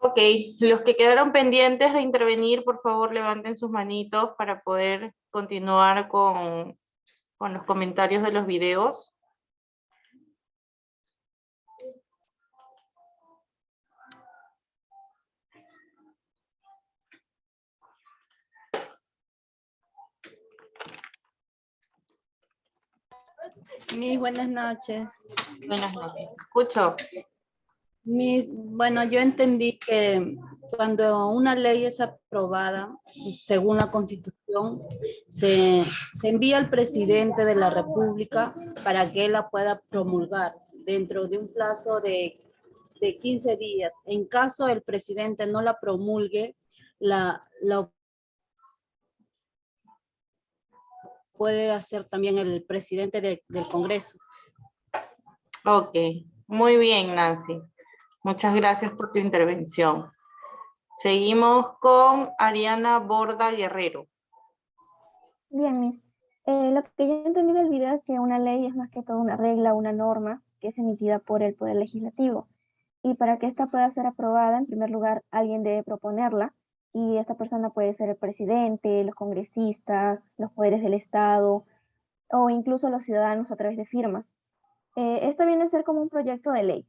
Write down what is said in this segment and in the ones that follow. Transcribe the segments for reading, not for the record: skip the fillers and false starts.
Ok, los que quedaron pendientes de intervenir, por favor levanten sus manitos para poder continuar con los comentarios de los videos. Buenas noches. Buenas noches. Escucho. Bueno, yo entendí que cuando una ley es aprobada, según la Constitución, se envía al presidente de la República para que él la pueda promulgar dentro de un plazo de 15 días. En caso el presidente no la promulgue, la puede hacer también el presidente del Congreso. Ok, muy bien, Nancy. Muchas gracias por tu intervención. Seguimos con Ariana Borda Guerrero. Bien, Miss. Lo que yo entendí del video es que una ley es más que todo una regla, una norma que es emitida por el Poder Legislativo. Y para que esta pueda ser aprobada, en primer lugar, alguien debe proponerla. Y esta persona puede ser el presidente, los congresistas, los poderes del Estado o incluso los ciudadanos a través de firmas. Esto viene a ser como un proyecto de ley.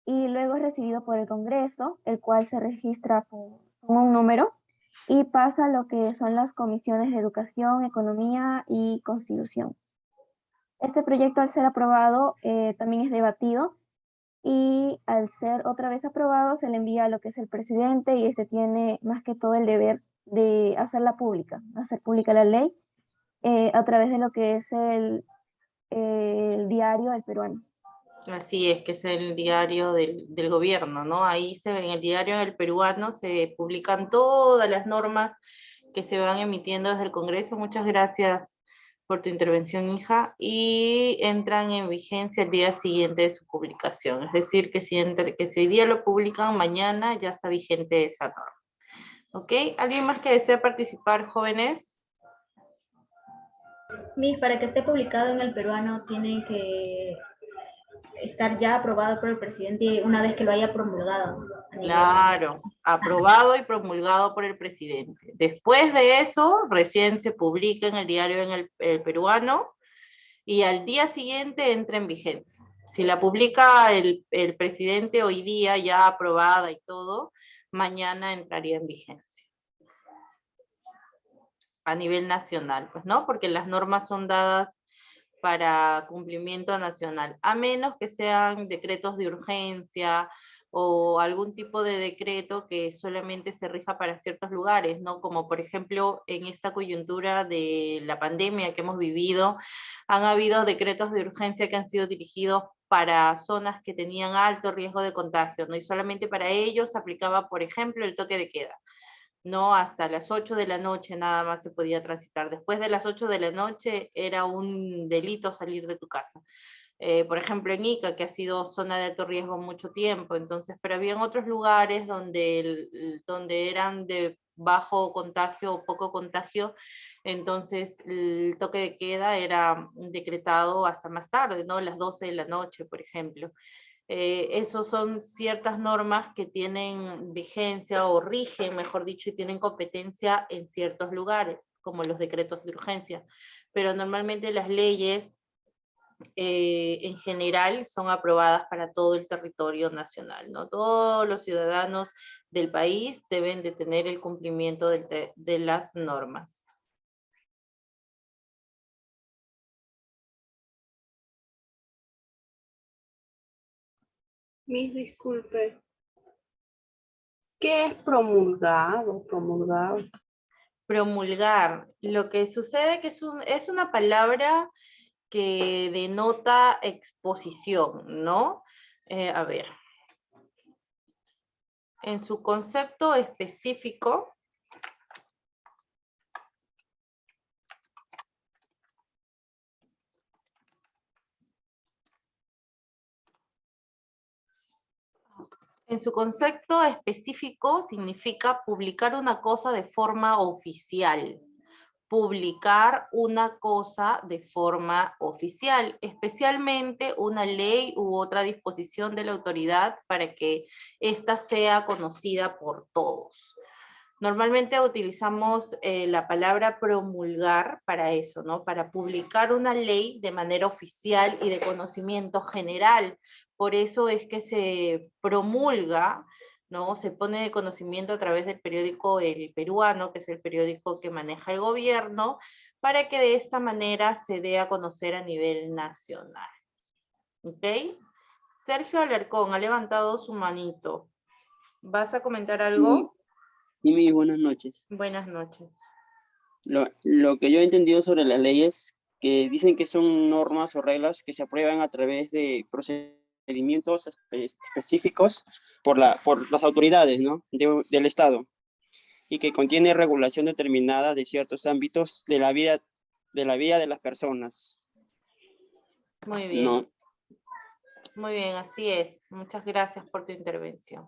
Y luego es recibido por el Congreso, el cual se registra con un número y pasa a lo que son las comisiones de Educación, Economía y Constitución. Este proyecto, al ser aprobado, también es debatido y al ser otra vez aprobado se le envía a lo que es el presidente y este tiene más que todo el deber de hacerla pública, hacer pública la ley a través de lo que es el diario El Peruano. Así es, que es el diario del gobierno, ¿no? Ahí en el diario del Peruano se publican todas las normas que se van emitiendo desde el Congreso. Muchas gracias por tu intervención, hija. Y entran en vigencia el día siguiente de su publicación. Es decir, que si hoy día lo publican, mañana ya está vigente esa norma. ¿Ok? ¿Alguien más que desea participar, jóvenes? Miss, para que esté publicado en El Peruano tiene que estar ya aprobado por el presidente una vez que lo haya promulgado. Claro, aprobado y promulgado por el presidente. Después de eso, recién se publica en el diario el Peruano y al día siguiente entra en vigencia. Si la publica el presidente hoy día, ya aprobada y todo, mañana entraría en vigencia. A nivel nacional, pues, ¿no? Porque las normas son dadas para cumplimiento nacional, a menos que sean decretos de urgencia o algún tipo de decreto que solamente se rija para ciertos lugares, ¿no? Como por ejemplo en esta coyuntura de la pandemia que hemos vivido, han habido decretos de urgencia que han sido dirigidos para zonas que tenían alto riesgo de contagio, ¿no? Y solamente para ellos se aplicaba, por ejemplo, el toque de queda. No, hasta las 8 de la noche nada más se podía transitar. Después de las 8 de la noche era un delito salir de tu casa. Por ejemplo, en Ica, que ha sido zona de alto riesgo mucho tiempo, entonces, pero había otros lugares donde eran de bajo contagio o poco contagio, entonces el toque de queda era decretado hasta más tarde, ¿no? Las 12 de la noche, por ejemplo. Esos son ciertas normas que tienen vigencia o rigen, mejor dicho, y tienen competencia en ciertos lugares, como los decretos de urgencia. Pero normalmente las leyes en general son aprobadas para todo el territorio nacional, ¿no? Todos los ciudadanos del país deben de tener el cumplimiento de las normas. Miss, disculpe. ¿Qué es promulgado? Promulgado. Promulgar. Lo que sucede que es una palabra que denota exposición, ¿no? A ver. En su concepto específico, significa publicar una cosa de forma oficial, publicar una cosa de forma oficial, especialmente una ley u otra disposición de la autoridad para que ésta sea conocida por todos. Normalmente utilizamos la palabra promulgar para eso, ¿no? Para publicar una ley de manera oficial y de conocimiento general. Por eso es que se promulga, ¿no? Se pone de conocimiento a través del periódico El Peruano, que es el periódico que maneja el gobierno, para que de esta manera se dé a conocer a nivel nacional. ¿Ok? Sergio Alarcón ha levantado su manito. ¿Vas a comentar algo? Y buenas noches. Buenas noches. Lo que yo he entendido sobre las leyes, que dicen que son normas o reglas que se aprueban a través de procedimientos específicos por las autoridades, ¿no? del Estado, y que contiene regulación determinada de ciertos ámbitos de la vida de las personas. Muy bien. ¿No? Muy bien, así es. Muchas gracias por tu intervención.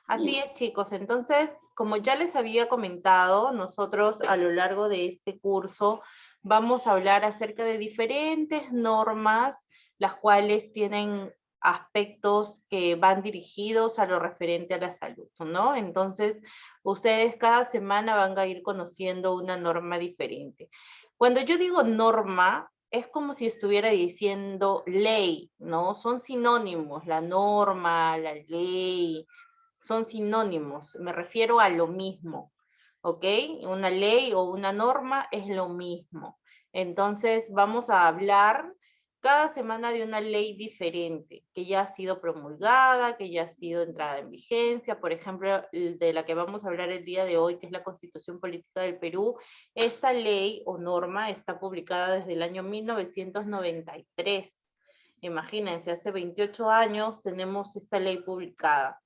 Así es, chicos. Entonces, como ya les había comentado, nosotros a lo largo de este curso vamos a hablar acerca de diferentes normas, las cuales tienen aspectos que van dirigidos a lo referente a la salud, ¿no? Entonces, ustedes cada semana van a ir conociendo una norma diferente. Cuando yo digo norma, es como si estuviera diciendo ley, ¿no? Son sinónimos, la norma, la ley, son sinónimos, me refiero a lo mismo, ¿ok? Una ley o una norma es lo mismo. Entonces vamos a hablar cada semana de una ley diferente, que ya ha sido promulgada, que ya ha sido entrada en vigencia. Por ejemplo, de la que vamos a hablar el día de hoy, que es la Constitución Política del Perú. Esta ley o norma está publicada desde el año 1993. Imagínense, hace 28 años tenemos esta ley publicada,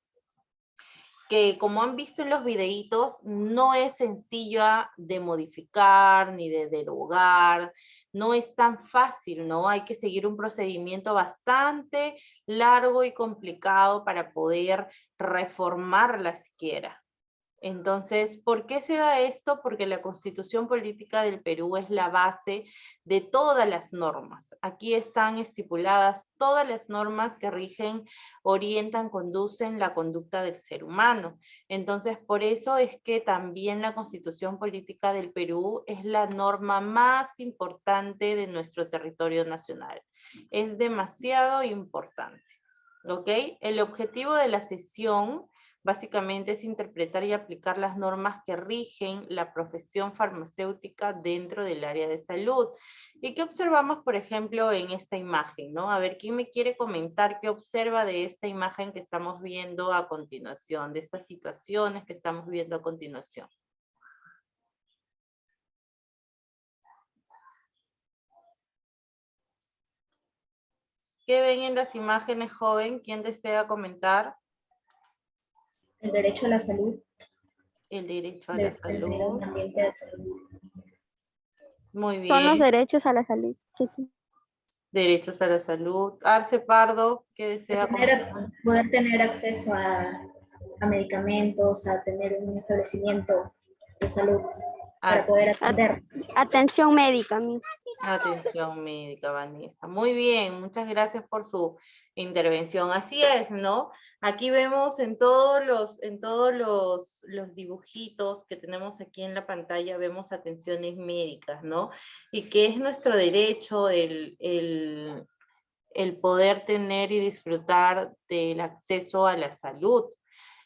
que como han visto en los videitos, no es sencilla de modificar ni de derogar, no es tan fácil, ¿no? Hay que seguir un procedimiento bastante largo y complicado para poder reformarla siquiera. Entonces, ¿por qué se da esto? Porque la Constitución Política del Perú es la base de todas las normas. Aquí están estipuladas todas las normas que rigen, orientan, conducen la conducta del ser humano. Entonces, por eso es que también la Constitución Política del Perú es la norma más importante de nuestro territorio nacional. Es demasiado importante, ¿ok? El objetivo de la sesión básicamente es interpretar y aplicar las normas que rigen la profesión farmacéutica dentro del área de salud. ¿Y qué observamos, por ejemplo, en esta imagen, ¿no? A ver, ¿quién me quiere comentar qué observa de esta imagen que estamos viendo a continuación, de estas situaciones que estamos viendo a continuación? ¿Qué ven en las imágenes, joven? ¿Quién desea comentar? El derecho a la salud. El derecho a la salud. Un ambiente de salud. Muy Son los bien. derechos a la salud. Derechos a la salud. Arce Pardo, ¿qué desea comentar? Poder tener acceso a medicamentos, a tener un establecimiento de salud para poder atender. Atención médica, mi. Atención médica, Vanessa. Muy bien, muchas gracias por su intervención. Así es, ¿no? Aquí vemos en todos los dibujitos que tenemos aquí en la pantalla, vemos atenciones médicas, ¿no? Y que es nuestro derecho el poder tener y disfrutar del acceso a la salud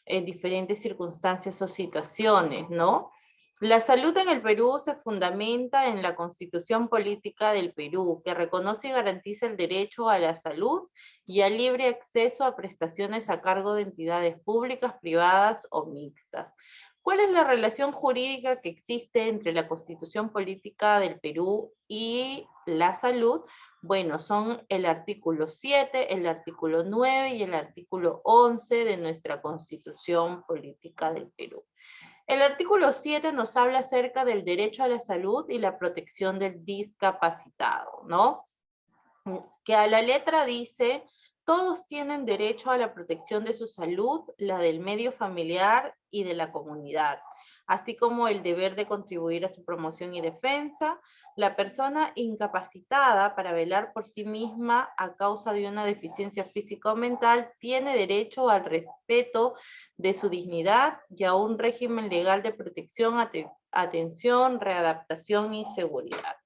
en diferentes circunstancias o situaciones, ¿no? La salud en el Perú se fundamenta en la Constitución Política del Perú, que reconoce y garantiza el derecho a la salud y al libre acceso a prestaciones a cargo de entidades públicas, privadas o mixtas. ¿Cuál es la relación jurídica que existe entre la Constitución Política del Perú y la salud? Bueno, son el artículo 7, el artículo 9 y el artículo 11 de nuestra Constitución Política del Perú. El artículo 7 nos habla acerca del derecho a la salud y la protección del discapacitado, ¿no? Que a la letra dice: todos tienen derecho a la protección de su salud, la del medio familiar y de la comunidad, así como el deber de contribuir a su promoción y defensa. La persona incapacitada para velar por sí misma a causa de una deficiencia física o mental tiene derecho al respeto de su dignidad y a un régimen legal de protección, atención, readaptación y seguridad.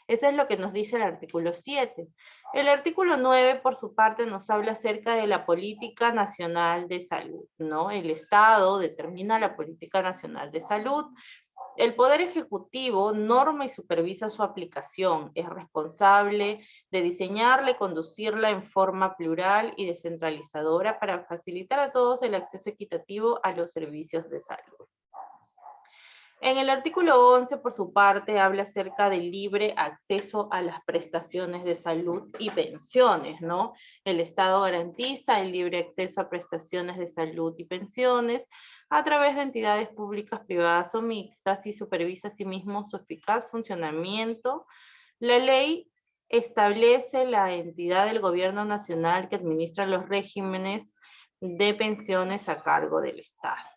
Eso es lo que nos dice el artículo 7. El artículo 9, por su parte, nos habla acerca de la política nacional de salud, ¿no? El Estado determina la política nacional de salud. El Poder Ejecutivo norma y supervisa su aplicación. Es responsable de diseñarla y conducirla en forma plural y descentralizadora para facilitar a todos el acceso equitativo a los servicios de salud. En el artículo 11, por su parte, habla acerca del libre acceso a las prestaciones de salud y pensiones, ¿no? El Estado garantiza el libre acceso a prestaciones de salud y pensiones a través de entidades públicas, privadas o mixtas y supervisa asimismo su eficaz funcionamiento. La ley establece la entidad del gobierno nacional que administra los regímenes de pensiones a cargo del Estado.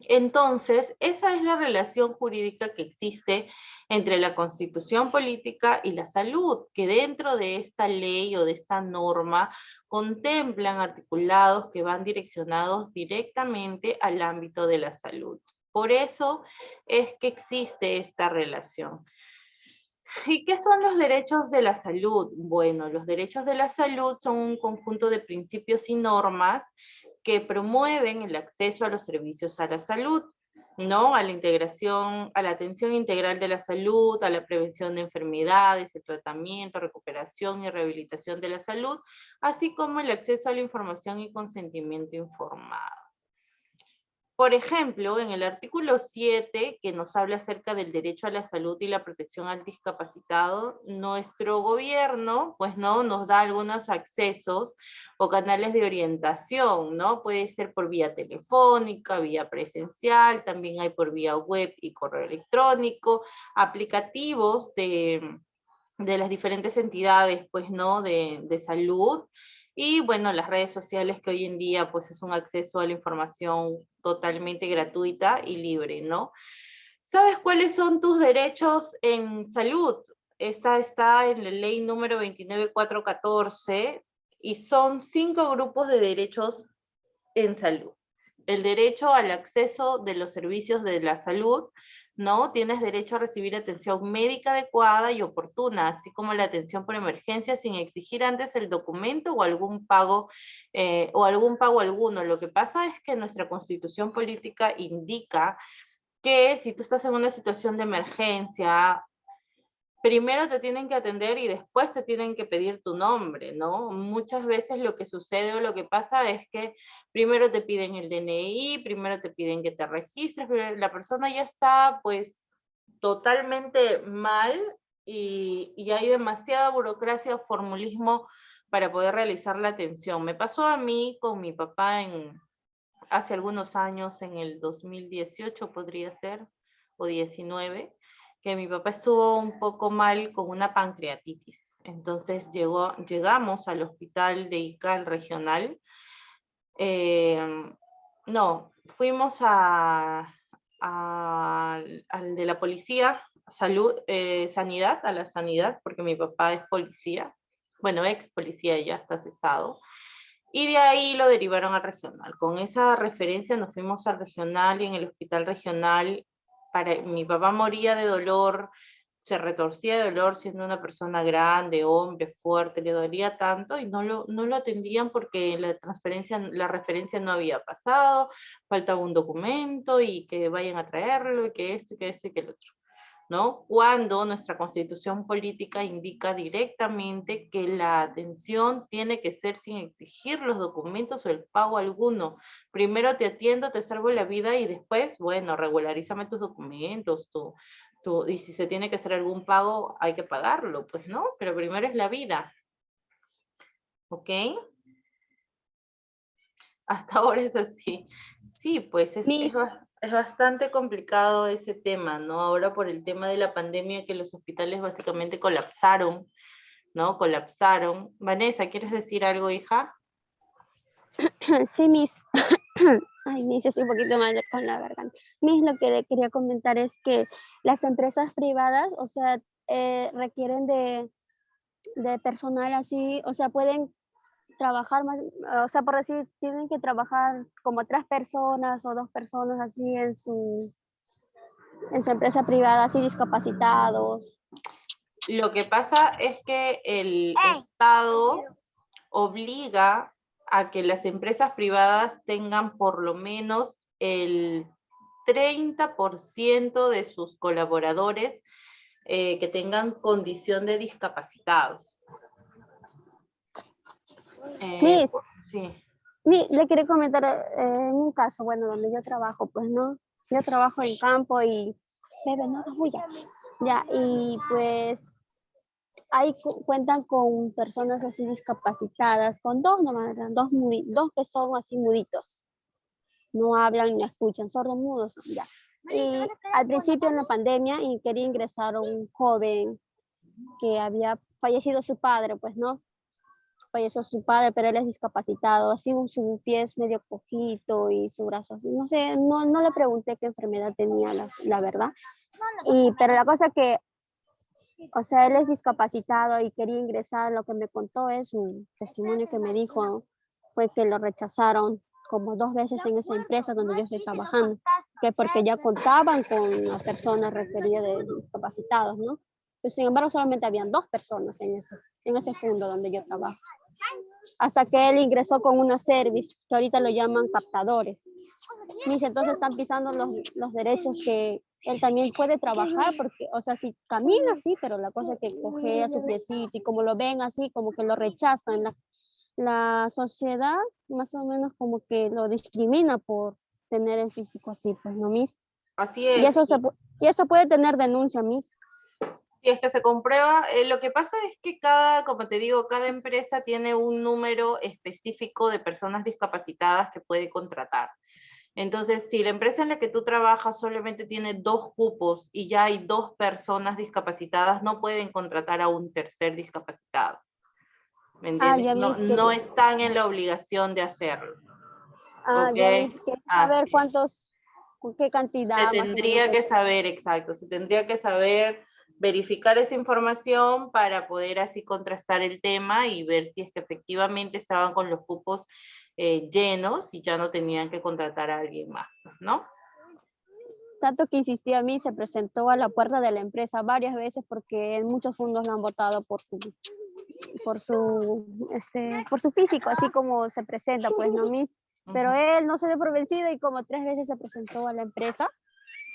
Entonces, esa es la relación jurídica que existe entre la constitución política y la salud, que dentro de esta ley o de esta norma contemplan articulados que van direccionados directamente al ámbito de la salud. Por eso es que existe esta relación. ¿Y qué son los derechos de la salud? Bueno, los derechos de la salud son un conjunto de principios y normas que promueven el acceso a los servicios a la salud, ¿no? A la integración, a la atención integral de la salud, a la prevención de enfermedades, el tratamiento, recuperación y rehabilitación de la salud, así como el acceso a la información y consentimiento informado. Por ejemplo, en el artículo 7, que nos habla acerca del derecho a la salud y la protección al discapacitado, nuestro gobierno, pues no, nos da algunos accesos o canales de orientación, ¿no? Puede ser por vía telefónica, vía presencial, también hay por vía web y correo electrónico, aplicativos de las diferentes entidades, pues, ¿no? De salud. Y bueno, las redes sociales que hoy en día pues es un acceso a la información totalmente gratuita y libre, ¿no? ¿Sabes cuáles son tus derechos en salud? Esa está en la ley número 29414 y son 5 grupos de derechos en salud. El derecho al acceso de los servicios de la salud, ¿no? Tienes derecho a recibir atención médica adecuada y oportuna, así como la atención por emergencia sin exigir antes el documento o algún pago alguno. Lo que pasa es que nuestra constitución política indica que si tú estás en una situación de emergencia, primero te tienen que atender y después te tienen que pedir tu nombre, ¿no? Muchas veces lo que sucede o lo que pasa es que primero te piden el DNI, primero te piden que te registres, pero la persona ya está pues totalmente mal y hay demasiada burocracia o formulismo para poder realizar la atención. Me pasó a mí con mi papá hace algunos años, en el 2018 podría ser, o 19, que mi papá estuvo un poco mal con una pancreatitis. Entonces llegamos al hospital de ICAL regional. No, fuimos al de la policía, sanidad, a la sanidad, porque mi papá es policía. Bueno, ex policía, ya está cesado. Y de ahí lo derivaron al regional. Con esa referencia nos fuimos al regional y en el hospital regional mi papá moría de dolor, se retorcía de dolor siendo una persona grande, hombre, fuerte, le dolía tanto y no lo atendían porque la referencia no había pasado, faltaba un documento y que vayan a traerlo y que esto y que esto y que el otro, ¿no? Cuando nuestra constitución política indica directamente que la atención tiene que ser sin exigir los documentos o el pago alguno. Primero te atiendo, te salvo la vida y después, bueno, regularízame tus documentos, y si se tiene que hacer algún pago, hay que pagarlo, pues, ¿no? Pero primero es la vida. ¿Ok? Hasta ahora es así. Sí, pues es bastante complicado ese tema, ¿no? Ahora por el tema de la pandemia que los hospitales básicamente colapsaron, ¿no? Colapsaron. Vanessa, ¿quieres decir algo, hija? Sí, Miss. Ay, me hice así un poquito mal con la garganta. Miss, lo que le quería comentar es que las empresas privadas, o sea, requieren de personal así, o sea, pueden trabajar más, o sea, por decir, tienen que trabajar como 3 personas o 2 personas así en su empresa privada, así discapacitados. Lo que pasa es que el Estado obliga a que las empresas privadas tengan por lo menos el 30% de sus colaboradores que tengan condición de discapacitados. Miss, Sí. le quería comentar en un caso, bueno, donde yo trabajo, pues no, yo trabajo en campo y, bebé, no hagas bulla. Ya, y pues ahí cuentan con personas así discapacitadas, con dos nomás, dos que son así muditos, no hablan ni escuchan, sordomudos, ya. Y al principio en la pandemia y quería ingresar a un joven que había fallecido su padre, pues no, falleció su padre, pero él es discapacitado, así su pie es medio cojito y su brazo, no sé, no le pregunté qué enfermedad tenía, la verdad. Pero la cosa que, o sea, él es discapacitado y quería ingresar, lo que me contó es un testimonio que me dijo, fue que lo rechazaron como 2 veces en esa empresa donde yo estoy trabajando, que porque ya contaban con las personas referidas de discapacitados, ¿no? Pues sin embargo solamente habían 2 personas en ese fondo donde yo trabajo. Hasta que él ingresó con una service, que ahorita lo llaman captadores. Dice, entonces están pisando los derechos que él también puede trabajar, porque, o sea, si camina así, pero la cosa es que coge a su piecito y como lo ven así, como que lo rechazan. La sociedad más o menos como que lo discrimina por tener el físico así, pues, ¿no, Miss? Así Y es. eso puede tener denuncia, Miss. Si es que se comprueba, lo que pasa es que como te digo, cada empresa tiene un número específico de personas discapacitadas que puede contratar. Entonces, si la empresa en la que tú trabajas solamente tiene 2 cupos y ya hay 2 personas discapacitadas, no pueden contratar a un tercer discapacitado. ¿Me entiendes? Ya No están en la obligación de hacerlo. Ya ¿Ok? ves, que saber qué Se cantidad más o tendría menos. que saber, exacto, se tendría que saber verificar esa información para poder así contrastar el tema y ver si es que efectivamente estaban con los cupos llenos y ya no tenían que contratar a alguien más, ¿no? Tanto que insistía a mí, se presentó a la puerta de la empresa varias veces porque en muchos fondos lo han votado por su físico, así como se presenta, pues, ¿no, Miss? Pero él no se dio por vencido y como 3 veces se presentó a la empresa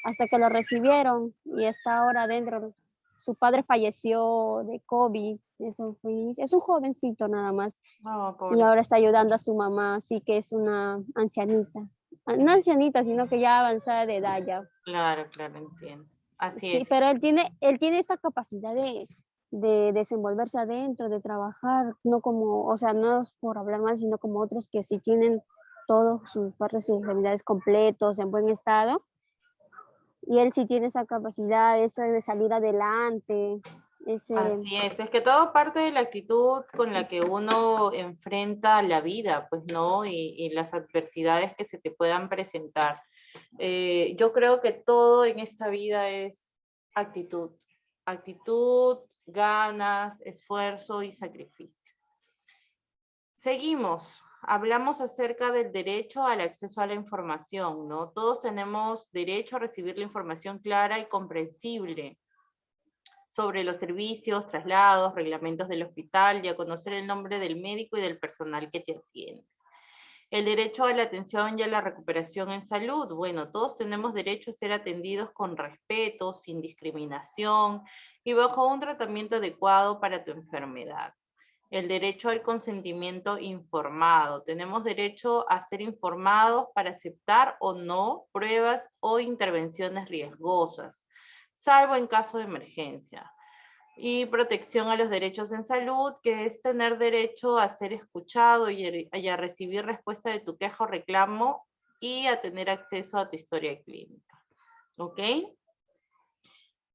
hasta que lo recibieron y está ahora adentro. Su padre falleció de COVID, es un jovencito nada más. Y ahora está ayudando a su mamá, así que es una ancianita. No ancianita, sino que ya avanzada de edad ya. Claro, entiendo. Así Sí, es. pero él tiene esa capacidad de desenvolverse adentro, de trabajar, no como, o sea, no es por hablar mal, sino como otros que sí tienen todos sus partes y extremidades completos, en buen estado. Y él sí tiene esa capacidad, esa de salir adelante, Así es que todo parte de la actitud con la que uno enfrenta la vida, pues, ¿no? Y las adversidades que se te puedan presentar. Yo creo que todo en esta vida es actitud. Actitud, ganas, esfuerzo y sacrificio. Seguimos. Hablamos acerca del derecho al acceso a la información, ¿no? Todos tenemos derecho a recibir la información clara y comprensible sobre los servicios, traslados, reglamentos del hospital y a conocer el nombre del médico y del personal que te atiende. El derecho a la atención y a la recuperación en salud. Bueno, todos tenemos derecho a ser atendidos con respeto, sin discriminación y bajo un tratamiento adecuado para tu enfermedad. El derecho al consentimiento informado. Tenemos derecho a ser informados para aceptar o no pruebas o intervenciones riesgosas, salvo en caso de emergencia. Y protección a los derechos en salud, que es tener derecho a ser escuchado y a recibir respuesta de tu queja o reclamo y a tener acceso a tu historia clínica. ¿Ok?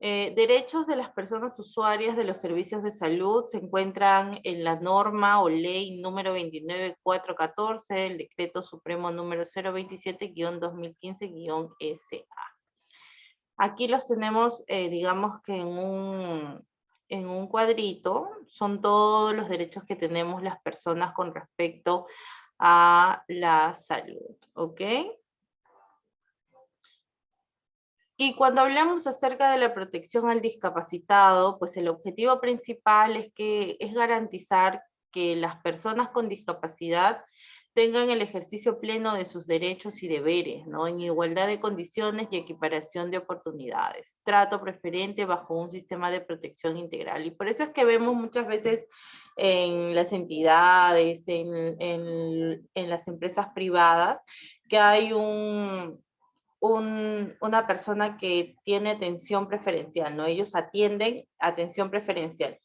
Derechos de las personas usuarias de los servicios de salud se encuentran en la norma o ley número 29414, el decreto supremo número 027-2015-SA. Aquí los tenemos, digamos que en un cuadrito, son todos los derechos que tenemos las personas con respecto a la salud, ¿ok? Y cuando hablamos acerca de la protección al discapacitado, pues el objetivo principal es garantizar que las personas con discapacidad tengan el ejercicio pleno de sus derechos y deberes, ¿no? En igualdad de condiciones y equiparación de oportunidades, trato preferente bajo un sistema de protección integral. Y por eso es que vemos muchas veces en las entidades, en las empresas privadas, que hay una persona que tiene atención preferencial, ¿no? Ellos atienden atención preferencial.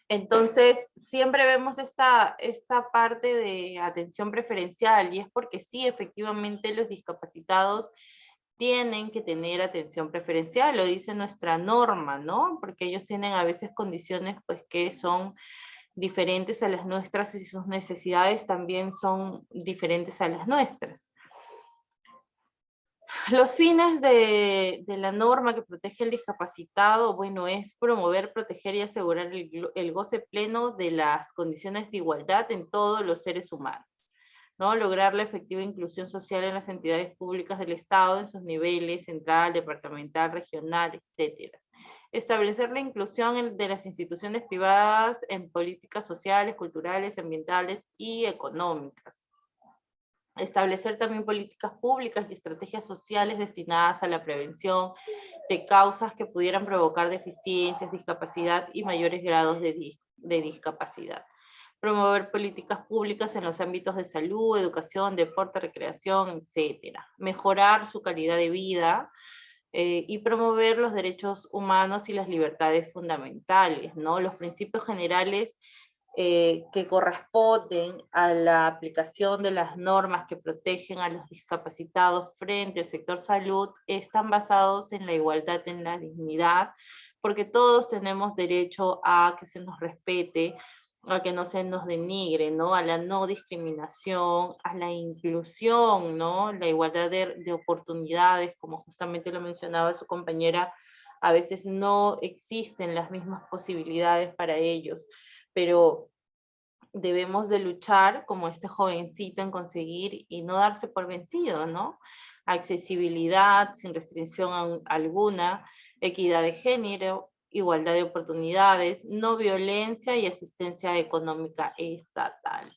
Entonces, siempre vemos esta parte de atención preferencial, y es porque sí, efectivamente, los discapacitados tienen que tener atención preferencial, lo dice nuestra norma, ¿no? Porque ellos tienen a veces condiciones, pues, que son diferentes a las nuestras y sus necesidades también son diferentes a las nuestras. Los fines de la norma que protege al discapacitado, bueno, es promover, proteger y asegurar el goce pleno de las condiciones de igualdad en todos los seres humanos, ¿no? Lograr la efectiva inclusión social en las entidades públicas del Estado, en sus niveles, central, departamental, regional, etc. Establecer la inclusión de las instituciones privadas en políticas sociales, culturales, ambientales y económicas. Establecer también políticas públicas y estrategias sociales destinadas a la prevención de causas que pudieran provocar deficiencias, discapacidad y mayores grados de discapacidad. Promover políticas públicas en los ámbitos de salud, educación, deporte, recreación, etc. Mejorar su calidad de vida y promover los derechos humanos y las libertades fundamentales, ¿no? Los principios generales que corresponden a la aplicación de las normas que protegen a los discapacitados frente al sector salud están basados en la igualdad, en la dignidad, porque todos tenemos derecho a que se nos respete, a que no se nos denigre, ¿no? A la no discriminación, a la inclusión, ¿no? La igualdad de oportunidades, como justamente lo mencionaba su compañera, a veces no existen las mismas posibilidades para ellos, pero debemos de luchar como este jovencito en conseguir y no darse por vencido, ¿no? Accesibilidad sin restricción alguna, equidad de género, igualdad de oportunidades, no violencia y asistencia económica estatal.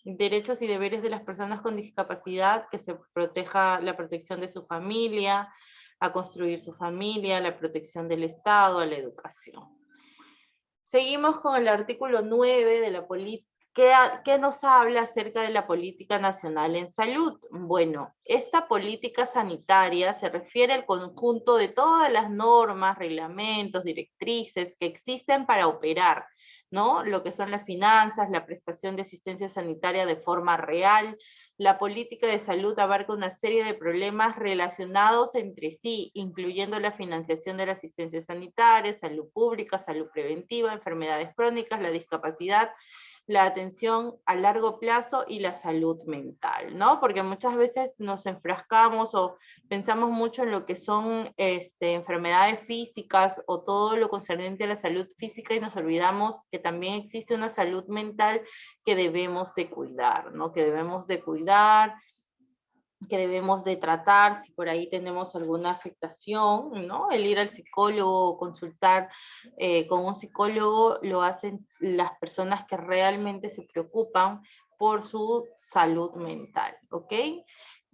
Derechos y deberes de las personas con discapacidad, que se proteja la protección de su familia, a construir su familia, la protección del Estado, a la educación. Seguimos con el artículo 9 de la política. ¿Qué nos habla acerca de la política nacional en salud? Bueno, esta política sanitaria se refiere al conjunto de todas las normas, reglamentos, directrices que existen para operar, ¿no? Lo que son las finanzas, la prestación de asistencia sanitaria de forma real. La política de salud abarca una serie de problemas relacionados entre sí, incluyendo la financiación de la asistencia sanitaria, salud pública, salud preventiva, enfermedades crónicas, la discapacidad, la atención a largo plazo y la salud mental, ¿no? Porque muchas veces nos enfrascamos o pensamos mucho en lo que son enfermedades físicas o todo lo concerniente a la salud física y nos olvidamos que también existe una salud mental que debemos de cuidar, ¿no? Que debemos de cuidar, que debemos de tratar si por ahí tenemos alguna afectación, ¿no? El ir al psicólogo o consultar con un psicólogo lo hacen las personas que realmente se preocupan por su salud mental, ¿ok?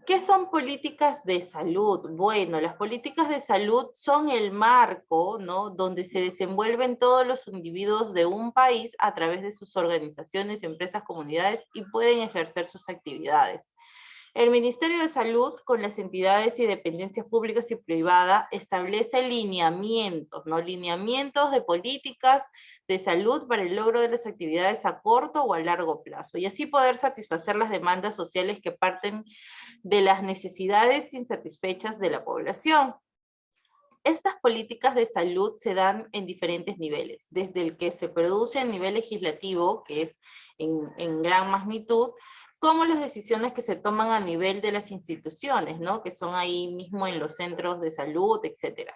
¿Qué son políticas de salud? Bueno, las políticas de salud son el marco, ¿no? Donde se desenvuelven todos los individuos de un país a través de sus organizaciones, empresas, comunidades y pueden ejercer sus actividades. El Ministerio de Salud, con las entidades y dependencias públicas y privadas, establece lineamientos, ¿no? Lineamientos de políticas de salud para el logro de las actividades a corto o a largo plazo, y así poder satisfacer las demandas sociales que parten de las necesidades insatisfechas de la población. Estas políticas de salud se dan en diferentes niveles, desde el que se produce a nivel legislativo, que es en gran magnitud, como las decisiones que se toman a nivel de las instituciones, ¿no? Que son ahí mismo en los centros de salud, etc.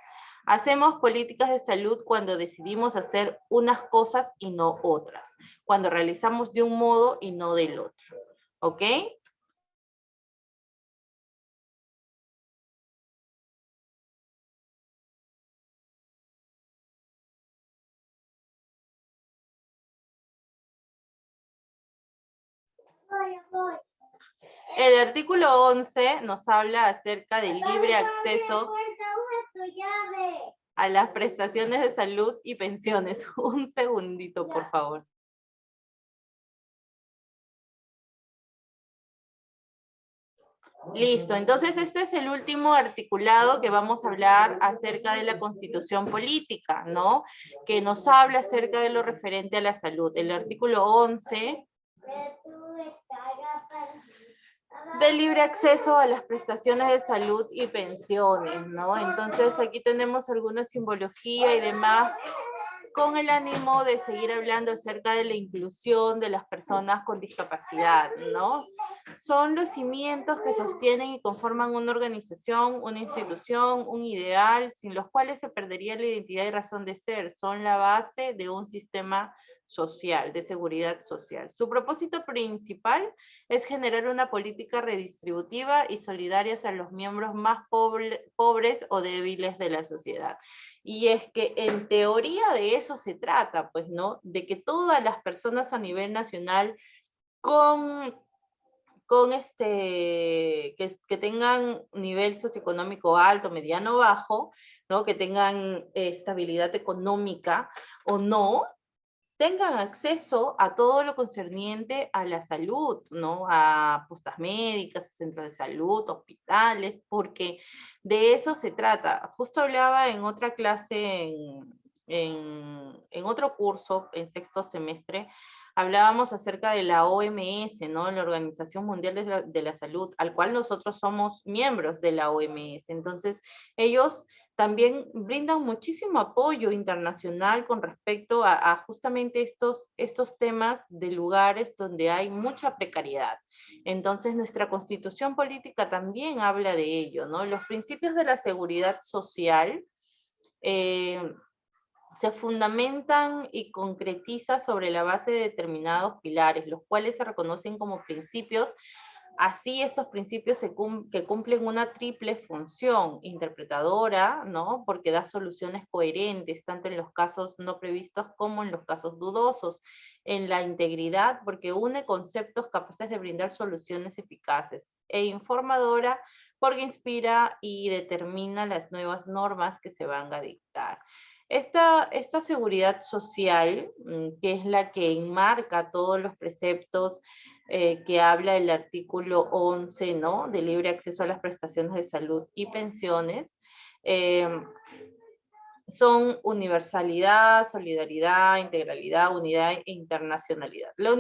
Hacemos políticas de salud cuando decidimos hacer unas cosas y no otras, cuando realizamos de un modo y no del otro, ¿ok? El artículo 11 nos habla acerca del libre acceso a las prestaciones de salud y pensiones. Un segundito, por favor. Listo, entonces este es el último articulado que vamos a hablar acerca de la Constitución política, ¿no? Que nos habla acerca de lo referente a la salud. El artículo 11 del libre acceso a las prestaciones de salud y pensiones, ¿no? Entonces aquí tenemos alguna simbología y demás con el ánimo de seguir hablando acerca de la inclusión de las personas con discapacidad, ¿no? Son los cimientos que sostienen y conforman una organización, una institución, un ideal, sin los cuales se perdería la identidad y razón de ser. Son la base de un sistema social, de seguridad social. Su propósito principal es generar una política redistributiva y solidaria hacia los miembros más pobres o débiles de la sociedad. Y es que en teoría de eso se trata, pues, ¿no? De que todas las personas a nivel nacional con que tengan nivel socioeconómico alto, mediano, bajo, ¿no? Que tengan estabilidad económica o no, tengan acceso a todo lo concerniente a la salud, ¿no? A postas médicas, a centros de salud, hospitales, porque de eso se trata. Justo hablaba en otra clase, en otro curso, en sexto semestre, hablábamos acerca de la OMS, ¿no? La Organización Mundial de la Salud, al cual nosotros somos miembros de la OMS. Entonces, ellos también brindan muchísimo apoyo internacional con respecto a justamente estos temas de lugares donde hay mucha precariedad. Entonces, nuestra Constitución política también habla de ello, ¿no? Los principios de la seguridad social se fundamentan y concretizan sobre la base de determinados pilares, los cuales se reconocen como principios. Así estos principios que cumplen una triple función interpretadora, ¿no? Porque da soluciones coherentes, tanto en los casos no previstos como en los casos dudosos. En la integridad, porque une conceptos capaces de brindar soluciones eficaces. E informadora, porque inspira y determina las nuevas normas que se van a dictar. Esta seguridad social, que es la que enmarca todos los preceptos que habla el artículo 11, ¿no? De libre acceso a las prestaciones de salud y pensiones, son universalidad, solidaridad, integralidad, unidad e internacionalidad. La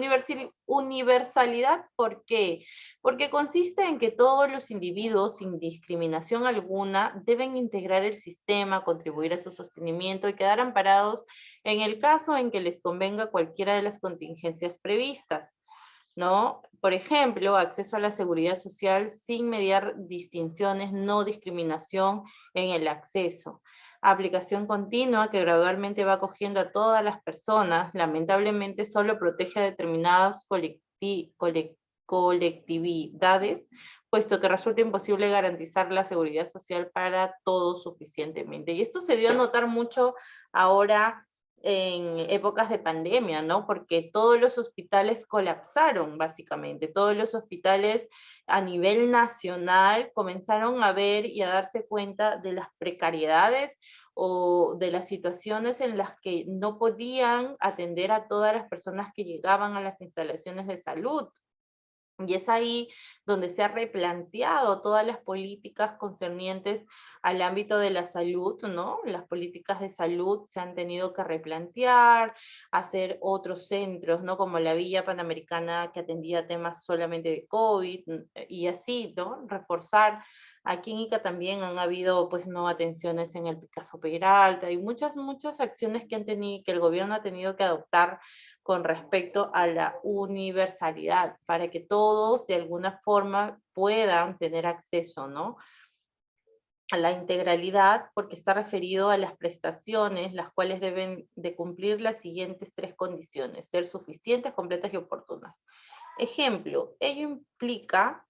universalidad, ¿por qué? Porque consiste en que todos los individuos, sin discriminación alguna, deben integrar el sistema, contribuir a su sostenimiento y quedar amparados en el caso en que les convenga cualquiera de las contingencias previstas, ¿no? Por ejemplo, acceso a la seguridad social sin mediar distinciones, no discriminación en el acceso. Aplicación continua que gradualmente va acogiendo a todas las personas, lamentablemente solo protege a determinadas colectividades, puesto que resulta imposible garantizar la seguridad social para todos suficientemente. Y esto se dio a notar mucho ahora en épocas de pandemia, ¿no? Porque todos los hospitales colapsaron, básicamente. Todos los hospitales a nivel nacional comenzaron a ver y a darse cuenta de las precariedades o de las situaciones en las que no podían atender a todas las personas que llegaban a las instalaciones de salud. Y es ahí donde se ha replanteado todas las políticas concernientes al ámbito de la salud, ¿no? Las políticas de salud se han tenido que replantear, hacer otros centros, ¿no? Como la Villa Panamericana que atendía temas solamente de COVID, y así, ¿no? Reforzar. Aquí en Ica también han habido, pues, no atenciones en el Picasso Peralta, y muchas acciones que que el gobierno ha tenido que adoptar con respecto a la universalidad, para que todos de alguna forma puedan tener acceso, ¿no? A la integralidad, porque está referido a las prestaciones, las cuales deben de cumplir las siguientes 3 condiciones: ser suficientes, completas y oportunas. Ejemplo, ello implica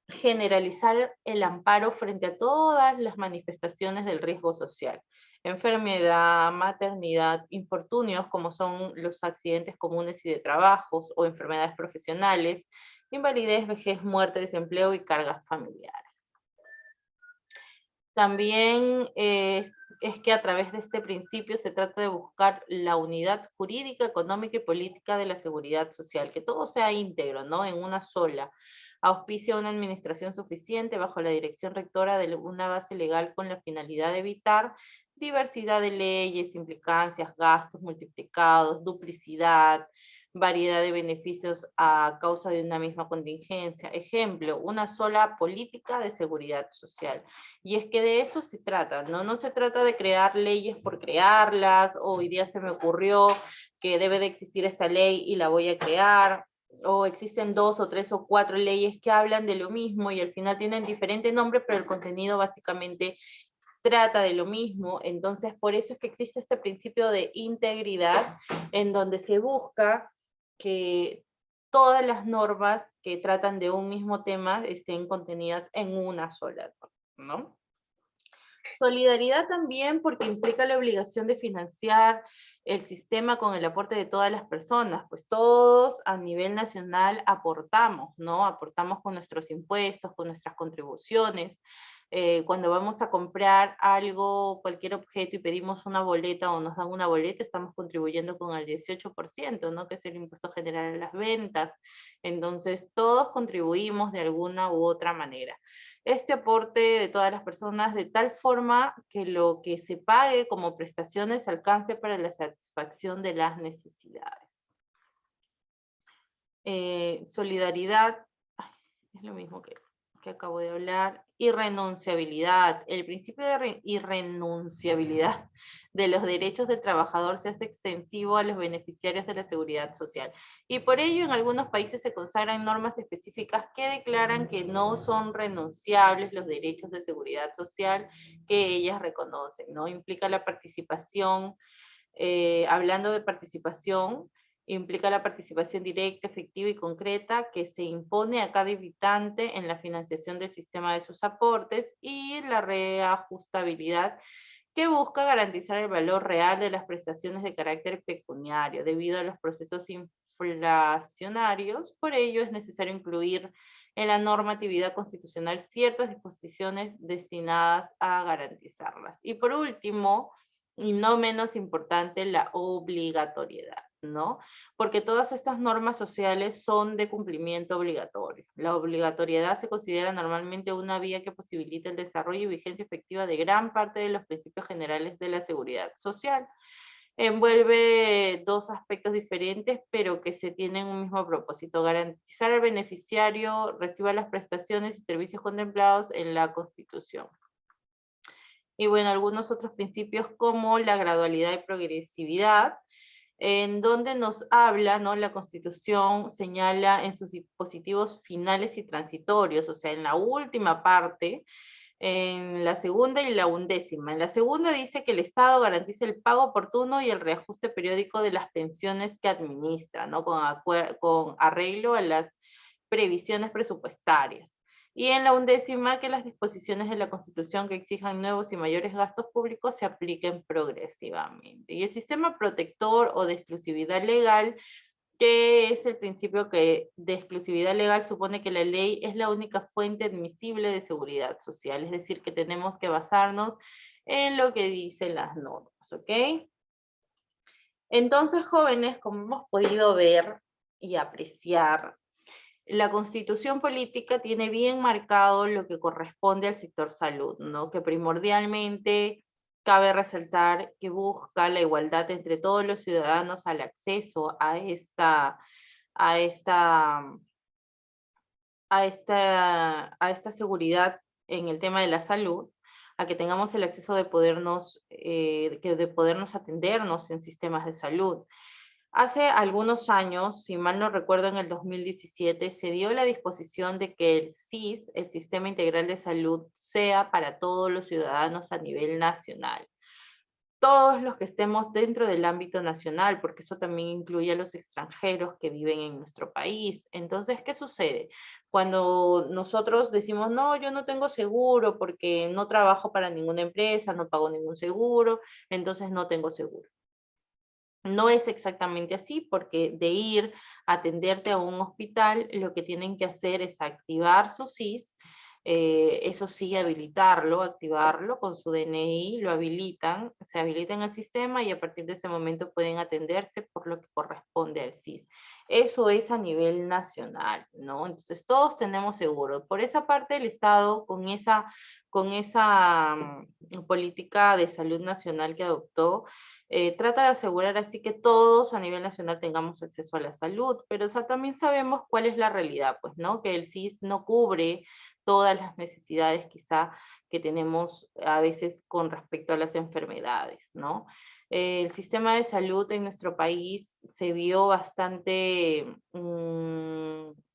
generalizar el amparo frente a todas las manifestaciones del riesgo social: enfermedad, maternidad, infortunios como son los accidentes comunes y de trabajos o enfermedades profesionales, invalidez, vejez, muerte, desempleo y cargas familiares. También es que a través de este principio se trata de buscar la unidad jurídica, económica y política de la seguridad social, que todo sea íntegro, ¿no? En una sola. Auspicia una administración suficiente bajo la dirección rectora de una base legal con la finalidad de evitar diversidad de leyes, implicancias, gastos multiplicados, duplicidad, variedad de beneficios a causa de una misma contingencia. Ejemplo, una sola política de seguridad social. Y es que de eso se trata, ¿no? No se trata de crear leyes por crearlas, o hoy día se me ocurrió que debe de existir esta ley y la voy a crear, o existen 2 o 3 o 4 leyes que hablan de lo mismo y al final tienen diferente nombre, pero el contenido básicamente trata de lo mismo. Entonces, por eso es que existe este principio de integridad, en donde se busca que todas las normas que tratan de un mismo tema estén contenidas en una sola, ¿no? Solidaridad también, porque implica la obligación de financiar el sistema con el aporte de todas las personas, pues todos a nivel nacional aportamos, ¿no? Aportamos con nuestros impuestos, con nuestras contribuciones. Cuando vamos a comprar algo, cualquier objeto, y pedimos una boleta o nos dan una boleta, estamos contribuyendo con el 18%, ¿no? Que es el impuesto general a las ventas. Entonces, todos contribuimos de alguna u otra manera. Este aporte de todas las personas de tal forma que lo que se pague como prestaciones alcance para la satisfacción de las necesidades. Solidaridad, es lo mismo que acabo de hablar. Irrenunciabilidad. El principio de irrenunciabilidad de los derechos del trabajador se hace extensivo a los beneficiarios de la seguridad social. Y por ello en algunos países se consagran normas específicas que declaran que no son renunciables los derechos de seguridad social que ellas reconocen, ¿no? Implica la participación, hablando de participación, implica la participación directa, efectiva y concreta que se impone a cada habitante en la financiación del sistema de sus aportes, y la reajustabilidad, que busca garantizar el valor real de las prestaciones de carácter pecuniario debido a los procesos inflacionarios. Por ello es necesario incluir en la normatividad constitucional ciertas disposiciones destinadas a garantizarlas. Y por último, y no menos importante, la obligatoriedad, ¿no? Porque todas estas normas sociales son de cumplimiento obligatorio. La obligatoriedad se considera normalmente una vía que posibilita el desarrollo y vigencia efectiva de gran parte de los principios generales de la seguridad social. Envuelve 2 aspectos diferentes, pero que se tienen un mismo propósito: garantizar al beneficiario reciba las prestaciones y servicios contemplados en la Constitución. Y bueno, algunos otros principios como la gradualidad y progresividad, en donde nos habla, ¿no? La Constitución señala en sus dispositivos finales y transitorios, o sea, en la última parte, en la segunda y la 11ª. En la segunda dice que el Estado garantiza el pago oportuno y el reajuste periódico de las pensiones que administra, ¿no? Con arreglo a las previsiones presupuestarias. Y en la 11ª, que las disposiciones de la Constitución que exijan nuevos y mayores gastos públicos se apliquen progresivamente. Y el sistema protector o de exclusividad legal, que es el principio de exclusividad legal, supone que la ley es la única fuente admisible de seguridad social, es decir, que tenemos que basarnos en lo que dicen las normas, ¿ok? Entonces, jóvenes, como hemos podido ver y apreciar, la Constitución política tiene bien marcado lo que corresponde al sector salud, ¿no? Que primordialmente cabe resaltar que busca la igualdad entre todos los ciudadanos al acceso a esta seguridad en el tema de la salud, a que tengamos el acceso de podernos atendernos en sistemas de salud. Hace algunos años, si mal no recuerdo, en el 2017, se dio la disposición de que el SIS, el Sistema Integral de Salud, sea para todos los ciudadanos a nivel nacional. Todos los que estemos dentro del ámbito nacional, porque eso también incluye a los extranjeros que viven en nuestro país. Entonces, ¿qué sucede? Cuando nosotros decimos, no, yo no tengo seguro porque no trabajo para ninguna empresa, no pago ningún seguro, entonces no tengo seguro. No es exactamente así, porque de ir a atenderte a un hospital, lo que tienen que hacer es activar su SIS, eso sí, habilitarlo, activarlo con su DNI, lo habilitan, se habilita en el sistema y a partir de ese momento pueden atenderse por lo que corresponde al SIS. Eso es a nivel nacional, ¿no? Entonces todos tenemos seguro. Por esa parte el Estado, con esa política de salud nacional que adoptó, trata de asegurar así que todos a nivel nacional tengamos acceso a la salud, pero o sea, también sabemos cuál es la realidad, pues, ¿no? Que el SIS no cubre todas las necesidades quizá que tenemos a veces con respecto a las enfermedades, ¿no? El sistema de salud en nuestro país se vio bastante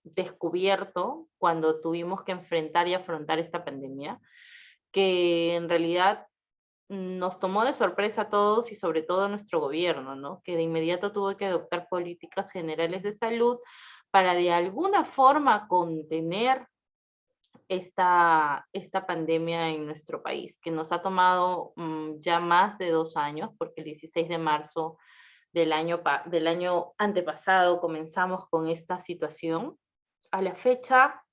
descubierto cuando tuvimos que enfrentar y afrontar esta pandemia, que en realidad nos tomó de sorpresa a todos y sobre todo a nuestro gobierno, ¿no? Que de inmediato tuvo que adoptar políticas generales de salud para de alguna forma contener esta pandemia en nuestro país, que nos ha tomado ya más de 2 años, porque el 16 de marzo del año antepasado comenzamos con esta situación. A la fecha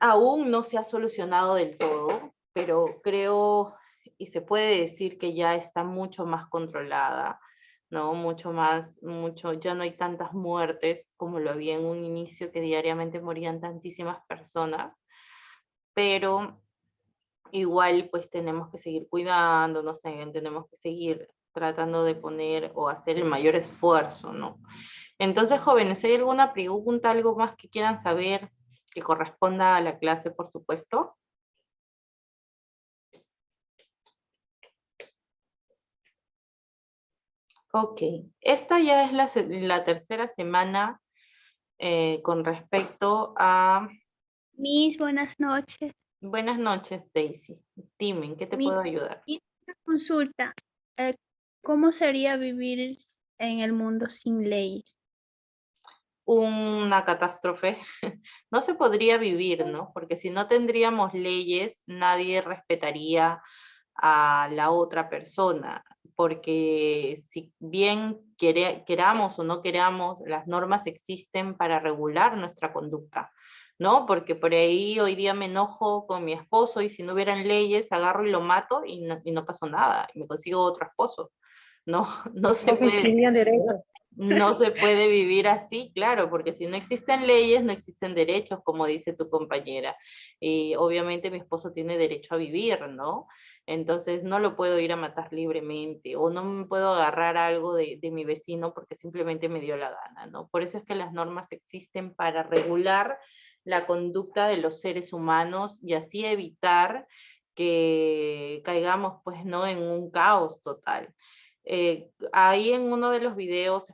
aún no se ha solucionado del todo, pero creo y se puede decir que ya está mucho más controlada, ¿no? Ya no hay tantas muertes como lo había en un inicio, que diariamente morían tantísimas personas, pero igual pues tenemos que seguir cuidándonos, tenemos que seguir tratando de poner o hacer el mayor esfuerzo, ¿no? Entonces, jóvenes, ¿hay alguna pregunta, algo más que quieran saber que corresponda a la clase, por supuesto? Ok, esta ya es la tercera semana con respecto a... Miss, buenas noches. Buenas noches, Daisy. Dime, ¿en qué te Miss, puedo ayudar? una consulta. ¿Cómo sería vivir en el mundo sin leyes? Una catástrofe. No se podría vivir, ¿no? Porque si no tendríamos leyes, nadie respetaría a la otra persona, porque si bien queramos o no queramos, las normas existen para regular nuestra conducta, ¿no? Porque por ahí hoy día me enojo con mi esposo y si no hubieran leyes, agarro y lo mato y no pasó nada, y me consigo otro esposo. No, no se puede. No se puede vivir así, claro, porque si no existen leyes, no existen derechos, como dice tu compañera. Y obviamente mi esposo tiene derecho a vivir, ¿no? Entonces no lo puedo ir a matar libremente o no me puedo agarrar algo de mi vecino porque simplemente me dio la gana, ¿no? Por eso es que las normas existen para regular la conducta de los seres humanos y así evitar que caigamos, pues, ¿no? En un caos total. Ahí en uno de los videos